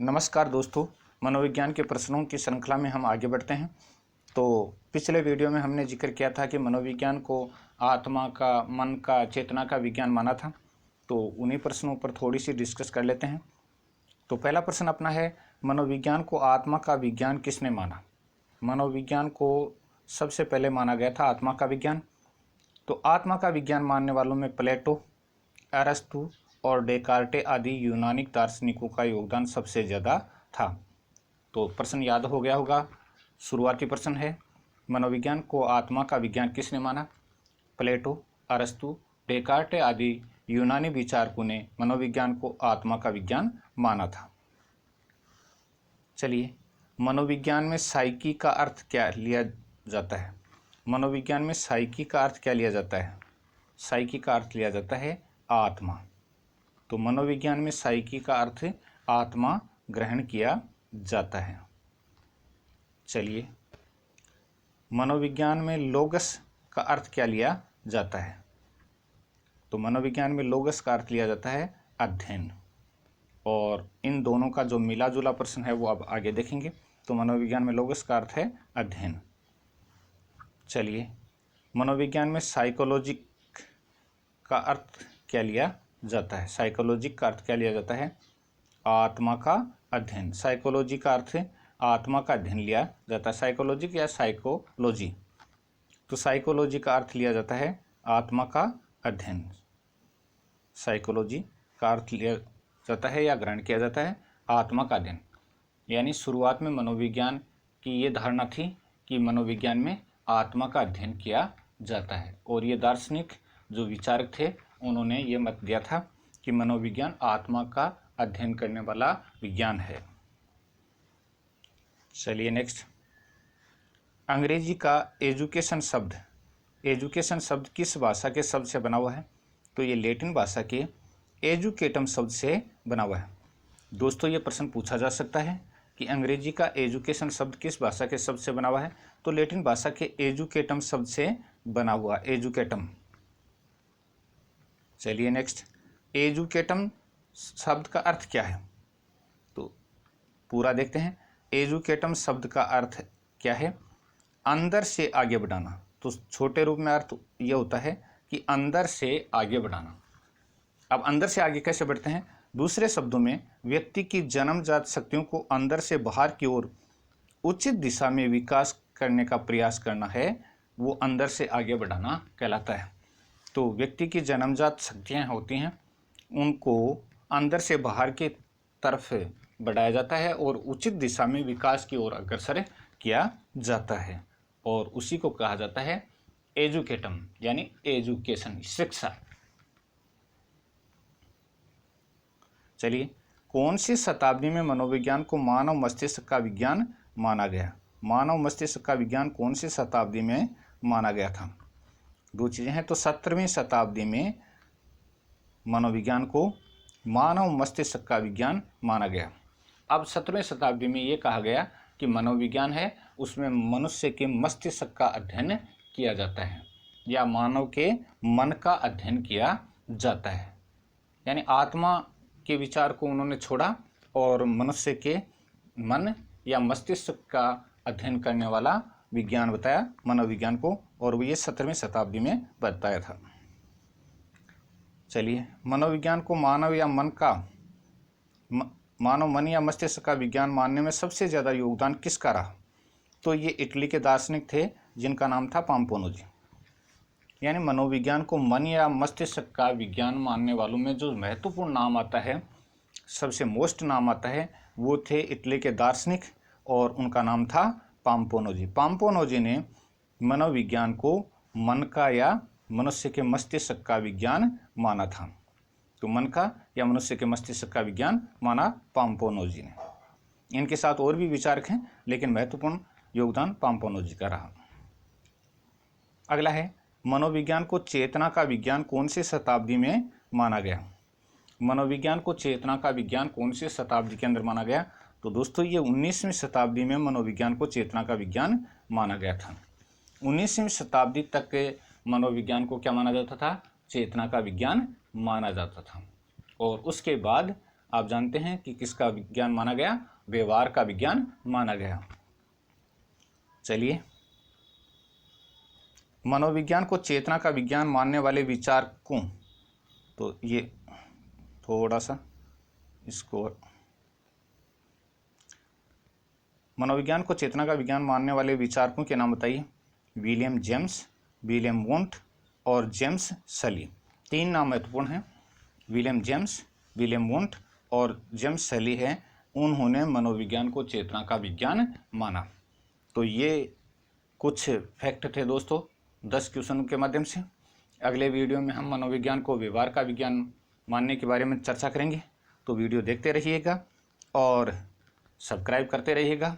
नमस्कार दोस्तों, मनोविज्ञान के प्रश्नों की श्रृंखला में हम आगे बढ़ते हैं। तो पिछले वीडियो में हमने जिक्र किया था कि मनोविज्ञान को आत्मा का, मन का, चेतना का विज्ञान माना था। तो उन्हीं प्रश्नों पर थोड़ी सी डिस्कस कर लेते हैं। तो पहला प्रश्न अपना है, मनोविज्ञान को आत्मा का विज्ञान किसने माना? मनोविज्ञान को सबसे पहले माना गया था आत्मा का विज्ञान। तो आत्मा का विज्ञान मानने वालों में प्लेटो, अरस्तु और डेकार्टे आदि यूनानी दार्शनिकों का योगदान सबसे ज़्यादा था। तो प्रश्न याद हो गया होगा। शुरुआती प्रश्न है, मनोविज्ञान को आत्मा का विज्ञान किसने माना? प्लेटो, अरस्तु, डेकार्टे आदि यूनानी विचारकों ने मनोविज्ञान को आत्मा का विज्ञान माना था। चलिए, मनोविज्ञान में साइकी का अर्थ क्या लिया जाता है? मनोविज्ञान में साइकी का अर्थ क्या लिया जाता है? साइकी का अर्थ लिया जाता है आत्मा। तो मनोविज्ञान में साइकी का अर्थ आत्मा ग्रहण किया जाता है। चलिए, मनोविज्ञान में लोगस का अर्थ क्या लिया जाता है? तो मनोविज्ञान में लोगस का अर्थ लिया जाता है अध्ययन। और इन दोनों का जो मिला जुला प्रश्न है वो अब आगे देखेंगे। तो मनोविज्ञान में लोगस का अर्थ है अध्ययन। चलिए, मनोविज्ञान में साइकोलॉजी का अर्थ क्या लिया जाता है? साइकोलॉजी का अर्थ क्या लिया जाता है? आत्मा का अध्ययन। साइकोलॉजी का अर्थ आत्मा का अध्ययन लिया जाता है। साइकोलॉजी या साइकोलॉजी, तो साइकोलॉजी का अर्थ लिया जाता है आत्मा का अध्ययन। साइकोलॉजी का अर्थ लिया जाता है या ग्रहण किया जाता है आत्मा का अध्ययन। यानी शुरुआत में मनोविज्ञान की ये धारणा थी कि मनोविज्ञान में आत्मा का अध्ययन किया जाता है। और ये दार्शनिक जो विचारक थे उन्होंने ये मत दिया था कि मनोविज्ञान आत्मा का अध्ययन करने वाला विज्ञान है। चलिए नेक्स्ट, अंग्रेजी का एजुकेशन शब्द किस भाषा के शब्द से बना हुआ है? तो ये लैटिन भाषा के एजुकेटम शब्द से बना हुआ है। दोस्तों, ये प्रश्न पूछा जा सकता है कि अंग्रेजी का एजुकेशन शब्द किस भाषा के शब्द से बना हुआ है? तो लैटिन भाषा के एजुकेटम शब्द से बना हुआ, एजुकेटम। चलिए नेक्स्ट, एजुकेटम शब्द का अर्थ क्या है? तो पूरा देखते हैं। एजुकेटम शब्द का अर्थ क्या है? अंदर से आगे बढ़ाना। तो छोटे रूप में अर्थ यह होता है कि अंदर से आगे बढ़ाना। अब अंदर से आगे कैसे बढ़ते हैं? दूसरे शब्दों में, व्यक्ति की जन्मजात शक्तियों को अंदर से बाहर की ओर उचित दिशा में विकास करने का प्रयास करना है, वो अंदर से आगे बढ़ाना कहलाता है। तो व्यक्ति की जन्मजात शक्तियाँ होती हैं, उनको अंदर से बाहर की तरफ बढ़ाया जाता है और उचित दिशा में विकास की ओर अग्रसर किया जाता है। और उसी को कहा जाता है एजुकेटम, यानी एजुकेशन, शिक्षा। चलिए, कौन सी शताब्दी में मनोविज्ञान को मानव मस्तिष्क का विज्ञान माना गया? मानव मस्तिष्क का विज्ञान कौन सी शताब्दी में माना गया था? दो चीज़ें हैं। तो 17वीं शताब्दी में मनोविज्ञान को मानव मस्तिष्क का विज्ञान माना गया। अब 17वीं शताब्दी में ये कहा गया कि मनोविज्ञान है, उसमें मनुष्य के मस्तिष्क का अध्ययन किया जाता है या मानव के मन का अध्ययन किया जाता है। यानी आत्मा के विचार को उन्होंने छोड़ा और मनुष्य के मन या मस्तिष्क का अध्ययन करने वाला विज्ञान बताया मनोविज्ञान को, और वो ये 17वीं शताब्दी में बताया था। चलिए, मनोविज्ञान को मानव मन या मस्तिष्क का विज्ञान मानने में सबसे ज़्यादा योगदान किसका रहा? तो ये इटली के दार्शनिक थे जिनका नाम था पाम्पोनोजी। यानी मनोविज्ञान को मन या मस्तिष्क का विज्ञान मानने वालों में जो महत्वपूर्ण नाम आता है, सबसे मोस्ट नाम आता है, वो थे इटली के दार्शनिक और उनका नाम था पाम्पोनोजी। पाम्पोनोजी ने मनोविज्ञान को मन का या मनुष्य के मस्तिष्क का विज्ञान माना था। तो मन का या मनुष्य के मस्तिष्क का विज्ञान माना पाम्पोनोजी ने। इनके साथ और भी विचारक हैं, लेकिन महत्वपूर्ण योगदान पाम्पोनोजी का रहा। अगला है, मनोविज्ञान को चेतना का विज्ञान कौन सी शताब्दी में माना गया? मनोविज्ञान को चेतना का विज्ञान कौन सी शताब्दी के अंदर माना गया? तो दोस्तों, ये 19वीं शताब्दी में मनोविज्ञान को चेतना का विज्ञान माना गया था। 19वीं शताब्दी तक मनोविज्ञान को क्या माना जाता था? चेतना का विज्ञान माना जाता था। और उसके बाद आप जानते हैं कि किसका विज्ञान माना गया? व्यवहार का विज्ञान माना गया। चलिए, मनोविज्ञान को चेतना का विज्ञान मानने वाले विचारकों, तो ये थोड़ा सा इसको, मनोविज्ञान को चेतना का विज्ञान मानने वाले विचारकों के नाम बताइए। विलियम जेम्स, विलियम वुंट और जेम्स सली। 3 नाम महत्वपूर्ण हैं। विलियम जेम्स, विलियम वुंट और जेम्स सली हैं। उन्होंने मनोविज्ञान को चेतना का विज्ञान माना। तो ये कुछ फैक्ट थे दोस्तों 10 क्वेश्चन के माध्यम से। अगले वीडियो में हम मनोविज्ञान को व्यवहार का विज्ञान मानने के बारे में चर्चा करेंगे। तो वीडियो देखते रहिएगा और सब्सक्राइब करते रहिएगा।